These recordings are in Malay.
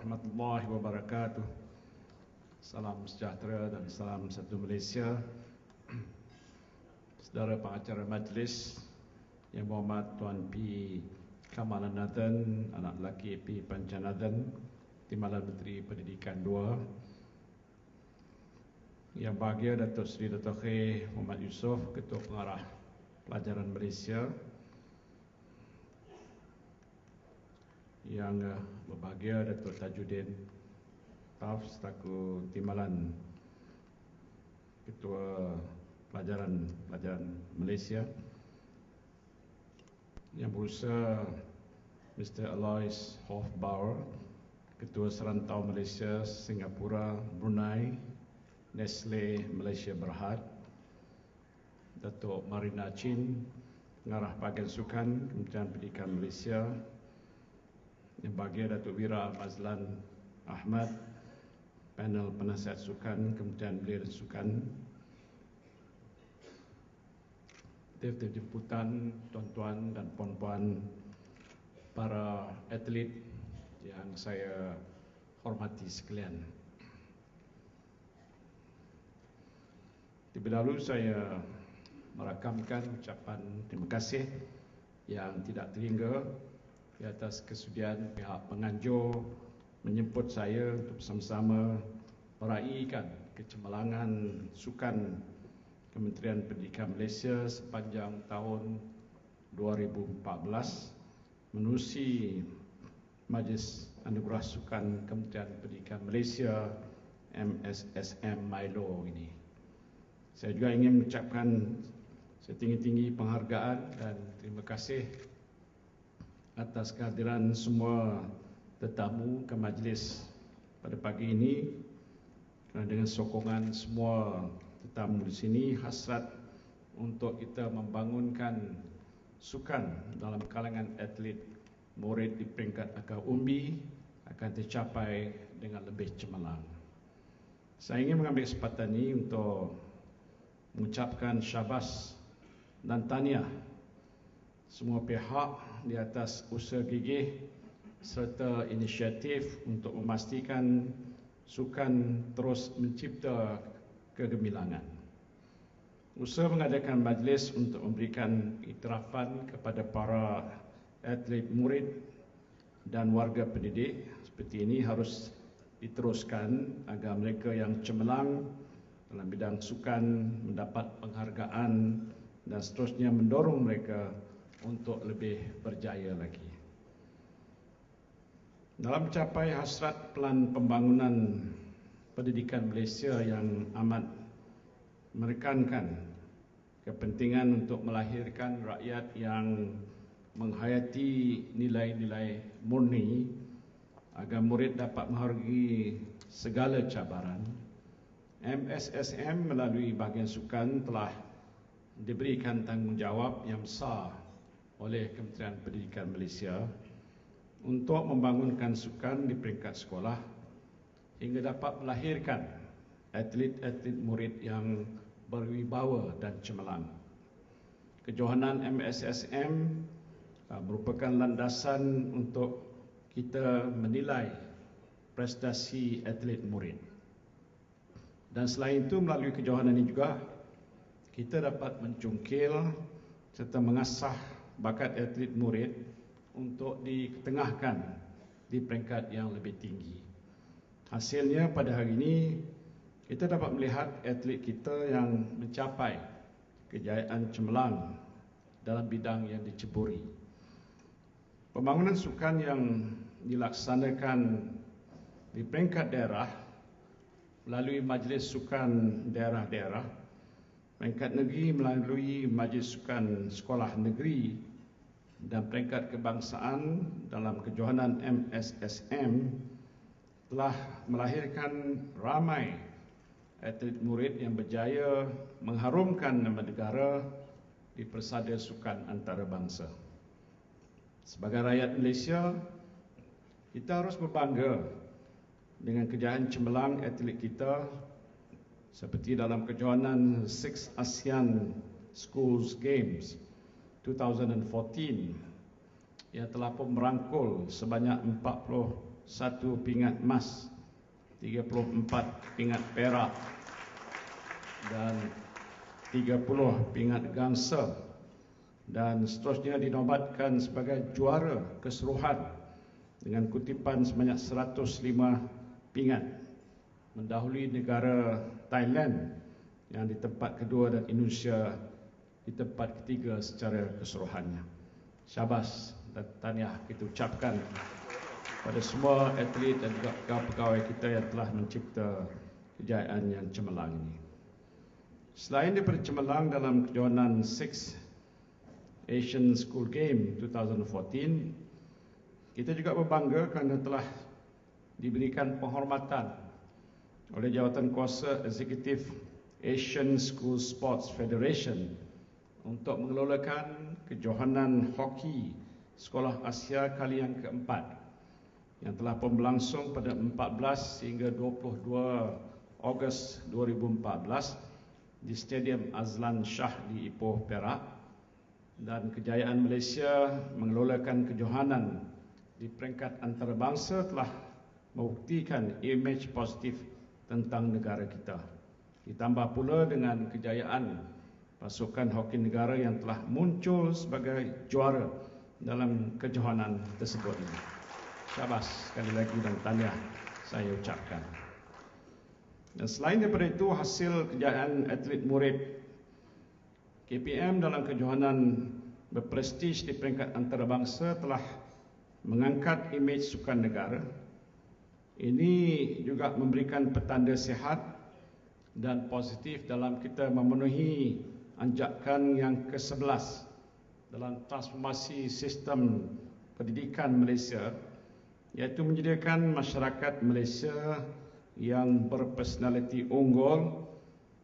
warahmatullahi wabarakatuh. Salam sejahtera dan salam satu Malaysia. Saudara pengacara majlis yang berhormat Tuan P. Kamalan Nathan, anak lelaki P. Panchanathan, Timbalan Menteri Pendidikan 2. Yang bahagia Datuk Seri Datuk Khair Muhammad Yusof, Ketua Pengarah Pelajaran Malaysia. Yang berbahagia Datuk Tajuddin Taf selaku Timbalan Ketua Pelajaran Malaysia. Yang berusaha Mr. Alois Hofbauer, Ketua Serantau Malaysia, Singapura, Brunei, Nestle Malaysia Berhad. Datuk Marina Chin, Pengarah Bahagian Sukan, Kementerian Pendidikan Malaysia. Yang bahagia Datuk Wira Mazlan Ahmad, Panel Penasihat Sukan, Kementerian Belia dan Sukan. Tuan-tuan jemputan, tuan-tuan dan puan-puan, para atlet yang saya hormati sekalian. Terlebih dahulu saya merakamkan ucapan terima kasih yang tidak terhingga di atas kesudian pihak penganjur menjemput saya untuk bersama-sama meraihkan kecemerlangan sukan Kementerian Pendidikan Malaysia sepanjang tahun 2014 menerusi Majlis Anugerah Sukan Kementerian Pendidikan Malaysia MSSM Milo ini. Saya juga ingin mengucapkan setinggi-tinggi penghargaan dan terima kasih atas kehadiran semua tetamu ke majlis pada pagi ini. Kerana dengan sokongan semua tetamu di sini, hasrat untuk kita membangunkan sukan dalam kalangan atlet murid di peringkat akar umbi akan tercapai dengan lebih cemerlang. Saya ingin mengambil kesempatan ini untuk mengucapkan syabas dan tahniah semua pihak di atas usaha gigih serta inisiatif untuk memastikan sukan terus mencipta kegemilangan. Usaha mengadakan majlis untuk memberikan iktirafan kepada para atlet murid dan warga pendidik seperti ini harus diteruskan agar mereka yang cemerlang dalam bidang sukan mendapat penghargaan dan seterusnya mendorong mereka untuk lebih berjaya lagi. Dalam mencapai hasrat pelan pembangunan pendidikan Malaysia yang amat menekankan kepentingan untuk melahirkan rakyat yang menghayati nilai-nilai murni agar murid dapat menghargai segala cabaran, MSSM melalui bahagian sukan telah diberikan tanggungjawab yang besar oleh Kementerian Pendidikan Malaysia untuk membangunkan sukan di peringkat sekolah hingga dapat melahirkan atlet-atlet murid yang berwibawa dan cemerlang. Kejohanan MSSM merupakan landasan untuk kita menilai prestasi atlet murid. Dan selain itu, melalui kejohanan ini juga kita dapat mencungkil serta mengasah bakat atlet murid untuk diketengahkan di peringkat yang lebih tinggi. Hasilnya pada hari ini kita dapat melihat atlet kita yang mencapai kejayaan cemerlang dalam bidang yang diceburi. Pembangunan sukan yang dilaksanakan di peringkat daerah melalui Majlis Sukan Daerah-Daerah, peringkat negeri melalui Majlis Sukan Sekolah Negeri dan peringkat kebangsaan dalam kejohanan MSSM telah melahirkan ramai atlet murid yang berjaya mengharumkan nama negara di persada sukan antarabangsa. Sebagai rakyat Malaysia, kita harus berbangga dengan kejayaan cemerlang atlet kita seperti dalam kejohanan 6 ASEAN Schools Games 2014 yang telah pun merangkul sebanyak 40 pingat emas, 34 pingat perak dan 30 pingat gangsa, dan seterusnya dinobatkan sebagai juara keseluruhan dengan kutipan sebanyak 105 pingat, mendahului negara Thailand yang di tempat kedua dan Indonesia di tempat ketiga secara keseluruhannya. Syabas dan tahniah kita ucapkan pada semua atlet dan juga pegawai kita yang telah mencipta kejayaan yang cemerlang ini. Selain daripada cemerlang dalam kejohanan 6 Asian School Game 2014, kita juga berbangga kerana telah diberikan penghormatan oleh Jawatankuasa Eksekutif Asian School Sports Federation untuk mengelolakan kejohanan hoki Sekolah Asia kali yang keempat yang telah pun berlangsung pada 14 hingga 22 Ogos 2014 di Stadium Azlan Shah di Ipoh, Perak, dan kejayaan Malaysia mengelolakan kejohanan di peringkat antarabangsa telah membuktikan imej positif tentang negara kita. Ditambah pula dengan kejayaan pasukan hoki negara yang telah muncul sebagai juara dalam kejohanan tersebut. Syabas sekali lagi dan tahniah saya ucapkan. Dan selain daripada itu, hasil kejayaan atlet murid KPM dalam kejohanan berprestij di peringkat antarabangsa telah mengangkat imej sukan negara. Ini juga memberikan petanda sihat dan positif dalam kita memenuhi anjakan yang ke-11 dalam transformasi sistem pendidikan Malaysia, iaitu menyediakan masyarakat Malaysia yang berpersonaliti unggul,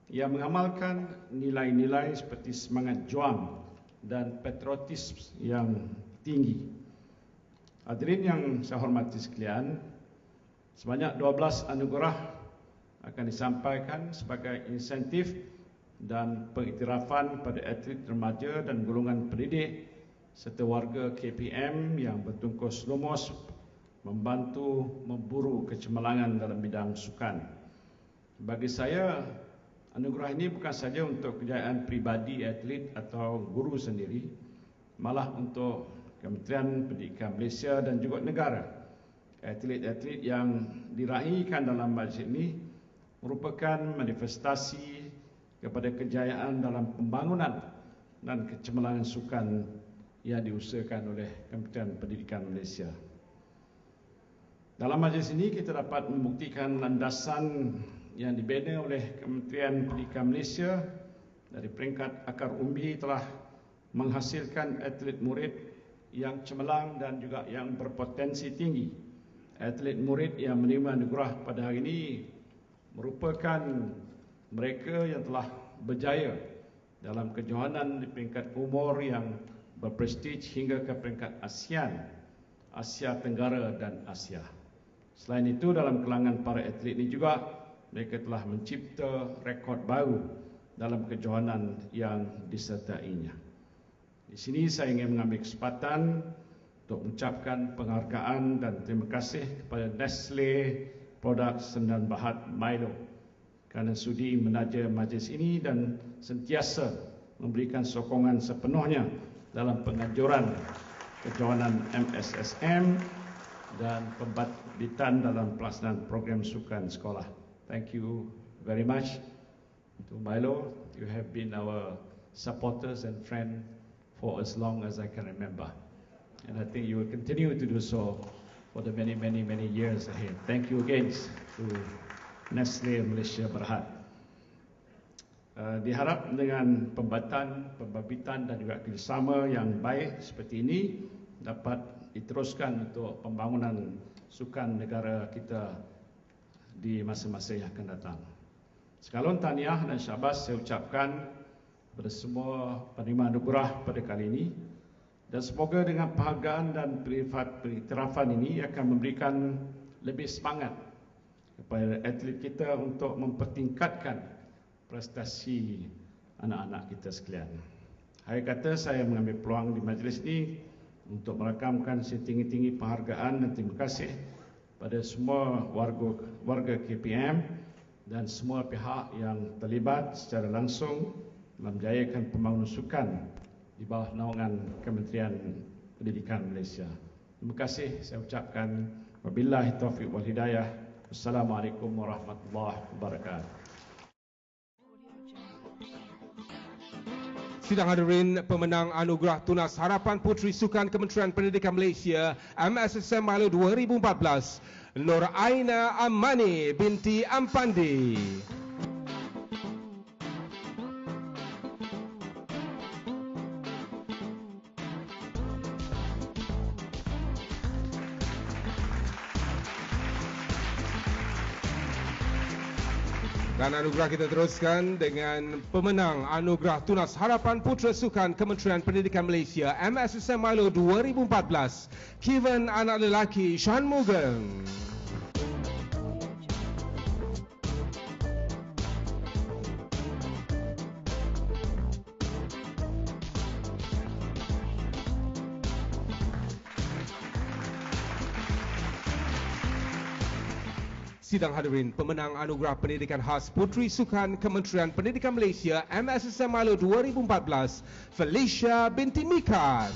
yang mengamalkan nilai-nilai seperti semangat juang dan patriotisme yang tinggi. Hadirin yang saya hormati sekalian, sebanyak 12 anugerah akan disampaikan sebagai insentif dan pengiktirafan pada atlet remaja dan golongan pendidik serta warga KPM yang bertungkus lumus membantu memburu kecemerlangan dalam bidang sukan. Bagi saya, anugerah ini bukan saja untuk kejayaan pribadi atlet atau guru sendiri, malah untuk Kementerian Pendidikan Malaysia dan juga negara. Atlet-atlet yang diraihkan dalam majlis ini merupakan manifestasi kepada kejayaan dalam pembangunan dan kecemerlangan sukan yang diusahakan oleh Kementerian Pendidikan Malaysia. Dalam majlis ini kita dapat membuktikan landasan yang dibina oleh Kementerian Pendidikan Malaysia dari peringkat akar umbi telah menghasilkan atlet murid yang cemerlang dan juga yang berpotensi tinggi. Atlet murid yang menerima anugerah pada hari ini merupakan mereka yang telah berjaya dalam kejohanan di peringkat umur yang berprestij hingga ke peringkat ASEAN, Asia Tenggara dan Asia. Selain itu, dalam kalangan para atlet ini juga mereka telah mencipta rekod baru dalam kejohanan yang disertainya. Di sini saya ingin mengambil kesempatan untuk mengucapkan penghargaan dan terima kasih kepada Nestle Products Sdn Bhd Milo kerana sudi menaja majlis ini dan sentiasa memberikan sokongan sepenuhnya dalam penganjuran kejohanan MSSM dan pembibitan dalam pelaksanaan program sukan sekolah. Thank you very much to Milo. You have been our supporters and friend for as long as I can remember. And I think you will continue to do so for the many years ahead. Thank you again to Nestle Malaysia Berhad. Diharap dengan pembabitan dan juga kerjasama yang baik seperti ini dapat diteruskan untuk pembangunan sukan negara kita di masa-masa yang akan datang. Sekalon tahniah dan syabas saya ucapkan kepada semua penerima anugerah pada kali ini, dan semoga dengan penghargaan dan pengiktirafan ini akan memberikan lebih semangat kepada atlet kita untuk mempertingkatkan prestasi anak-anak kita sekalian. Hari kata saya mengambil peluang di majlis ini untuk merakamkan setinggi-tinggi penghargaan dan terima kasih pada semua warga KPM dan semua pihak yang terlibat secara langsung dalam menjayakan pembangunan sukan di bawah naungan Kementerian Pendidikan Malaysia. Terima kasih saya ucapkan. Wabillahi taufiq wal hidayah. Wassalamualaikum warahmatullahi wabarakatuh. Sidang hadirin, pemenang anugerah Tunas Harapan Puteri Sukan Kementerian Pendidikan Malaysia MSSM Milo 2014, Nur Aina Amani binti Ampandi. Dan anugerah kita teruskan dengan pemenang anugerah Tunas Harapan Putera Sukan Kementerian Pendidikan Malaysia MSSM Milo 2014, Kevin anak lelaki Shanmugam. Sidang hadirin, pemenang anugerah pendidikan khas Puteri Sukan Kementerian Pendidikan Malaysia MSSM Milo 2014, Felicia binti Mikat.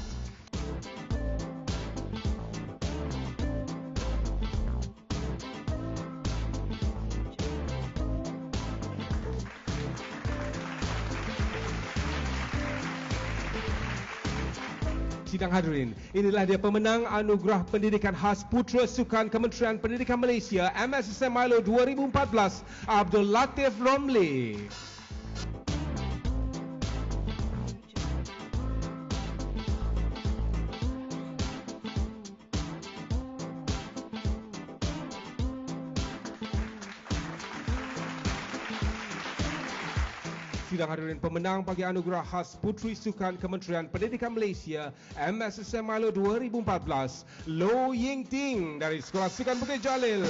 Sidang hadirin, inilah dia pemenang anugerah pendidikan khas Putera Sukan Kementerian Pendidikan Malaysia MSSM Milo 2014, Abdul Latif Romli. Sidang hadirin, pemenang bagi anugerah khas Puteri Sukan Kementerian Pendidikan Malaysia MSSM Milo 2014, Low Ying Ting dari Sekolah Sukan Bukit Jalil.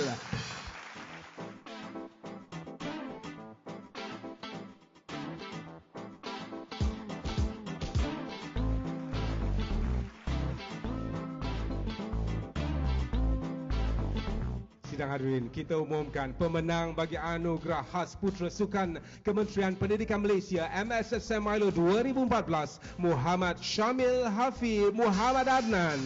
Sidang hadirin, kita umumkan pemenang bagi anugerah khas Putera Sukan Kementerian Pendidikan Malaysia MSSM Milo 2014, Muhammad Syamil Hafi Muhammad Adnan.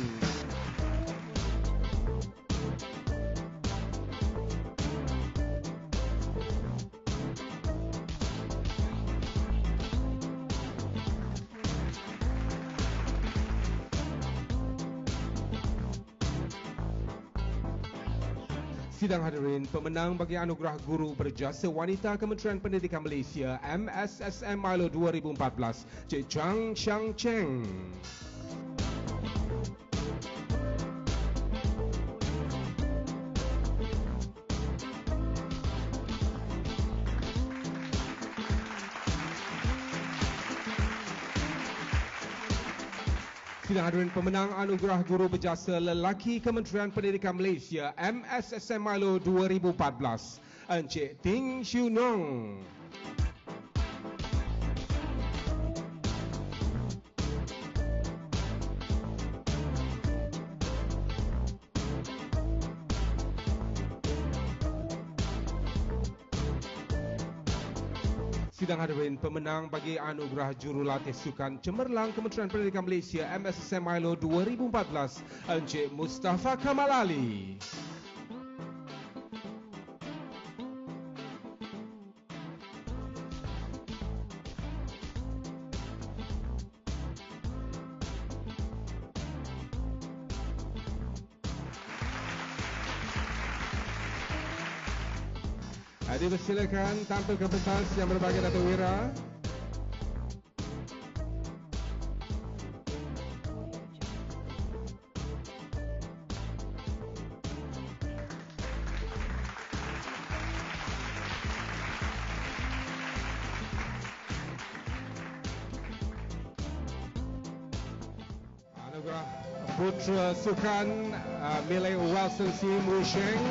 Sidang hadirin, pemenang bagi anugerah Guru Berjasa Wanita Kementerian Pendidikan Malaysia MSSM Milo 2014, Cik Chang Xiang Cheng. Sidang hadirin, pemenang anugerah Guru Berjasa Lelaki Kementerian Pendidikan Malaysia MSSM Milo 2014, Encik Ting Siu Nong. Sidang hadirin, pemenang bagi anugerah Jurulatih Sukan Cemerlang Kementerian Pendidikan Malaysia MSSM Milo 2014, Encik Mustafa Kamal Ali. Dipersilakan tampil ke pentas yang berbahagia Datuk Wira. Anugerah Putera Sukan milik Wilson C. Musheng.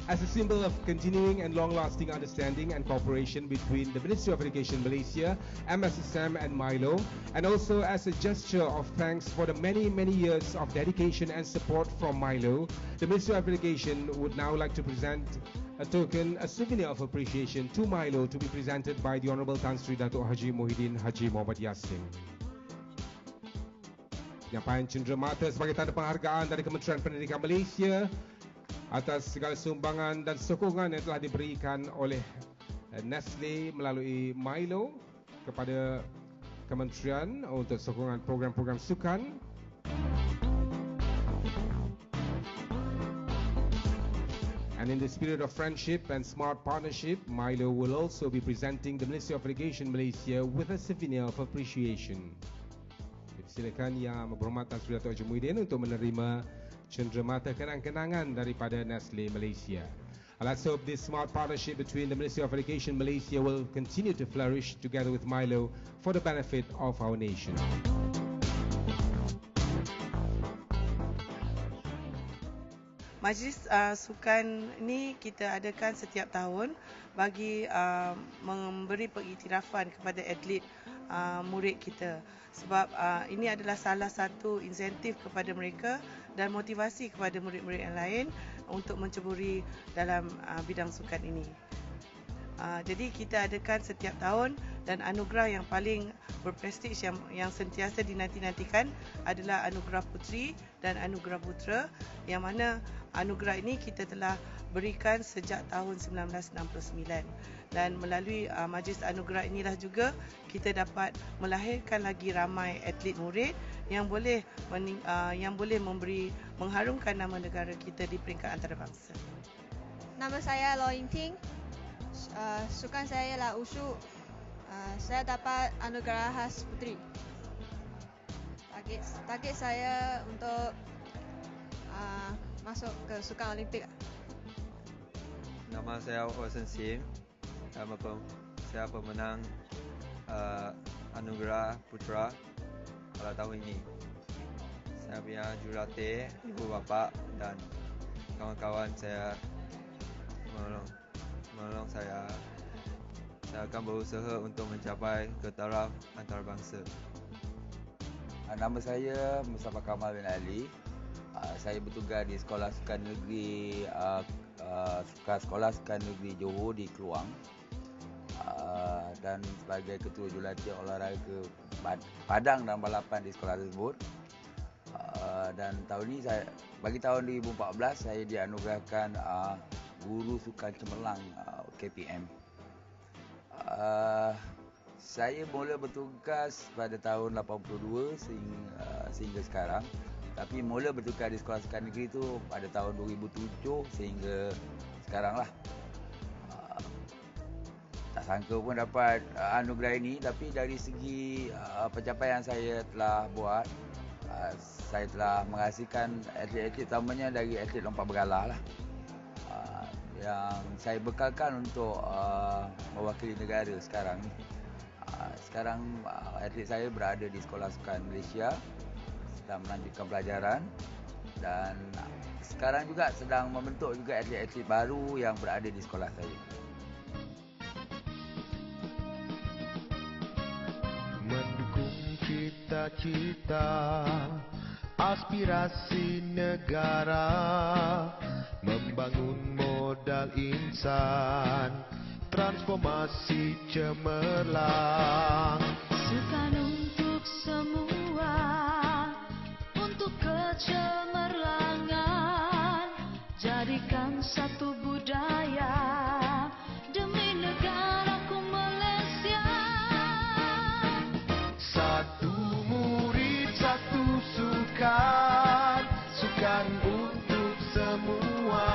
as a symbol of continuing and long-lasting understanding and cooperation between the Ministry of Education Malaysia, MSSM and Milo, and also as a gesture of thanks for the many years of dedication and support from Milo, the Ministry of Education would now like to present a souvenir of appreciation to Milo to be presented by the Honourable Tan Sri Datuk Haji Muhyiddin Haji Muhammad Yassin. Penyampaian cenderamata sebagai tanda penghargaan dari Kementerian Pendidikan Malaysia atas segala sumbangan dan sokongan yang telah diberikan oleh Nestle melalui Milo kepada Kementerian untuk sokongan program-program sukan. And in the spirit of friendship and smart partnership, Milo will also be presenting the Ministry of Education Malaysia with a souvenir of appreciation. Silakan Yang Berhormat Tan Sri Datuk Haji Muhyiddin untuk menerima cenderamata kenang-kenangan daripada Nestle Malaysia. Let's hope this smart partnership between the Ministry of Education Malaysia will continue to flourish together with Milo for the benefit of our nation. Majlis sukan ini kita adakan setiap tahun bagi memberi pengiktirafan kepada atlet murid kita. Sebab ini adalah salah satu insentif kepada mereka dan motivasi kepada murid-murid yang lain untuk menceburi dalam bidang sukan ini. Jadi kita adakan setiap tahun dan anugerah yang paling berprestij yang sentiasa dinanti-nantikan adalah anugerah puteri dan anugerah putera, yang mana anugerah ini kita telah berikan sejak tahun 1969. Dan melalui majlis anugerah inilah juga kita dapat melahirkan lagi ramai atlet murid yang boleh mengharumkan nama negara kita di peringkat antarabangsa. Nama saya Loh Ying Ting. Sukan saya ialah Wushu. Saya dapat anugerah khas puteri. Target saya untuk masuk ke sukan Olimpik. Nama saya Hosen Sim. Saya pemenang anugerah putra pada tahun ini. Saya punya jurulatih, ibu bapa dan kawan-kawan saya menolong saya. Saya akan berusaha untuk mencapai ke taraf antarabangsa. Nama saya Mustafa Kamal bin Ali. Saya bertugas di Sekolah Sukan Negeri Sekolah Sukan Negeri Johor di Keluang. Dan sebagai ketua jurulatih olahraga padang dan balapan di sekolah tersebut. Dan tahun ini bagi tahun 2014 saya dianugerahkan guru sukan cemerlang KPM. Saya mula bertugas pada tahun 82 sehingga sekarang. Tapi mula bertugas di sekolah sukan negeri itu pada tahun 2007 sehingga sekarang lah. Tak sangka pun dapat anugerah ini, tapi dari segi pencapaian saya telah buat, saya telah menghasilkan atlet-atlet, utamanya dari atlet lompat bergalah lah, yang saya bekalkan untuk mewakili negara sekarang ni. Sekarang atlet saya berada di Sekolah Sukan Malaysia, sedang melanjutkan pelajaran, dan sekarang juga sedang membentuk juga atlet-atlet baru yang berada di sekolah saya. Mendukung cita-cita aspirasi negara, membangun modal insan, transformasi cemerlang. Sukan untuk semua, untuk kecemerlangan, jadikan satu budaya demi negaraku Malaysia. Satu murid, satu sukan, sukan untuk semua.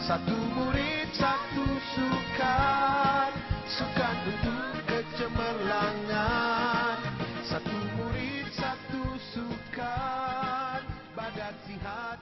Satu murid, satu sukan, sukan untuk kecemerlangan. Satu murid, satu sukan, badan sihat.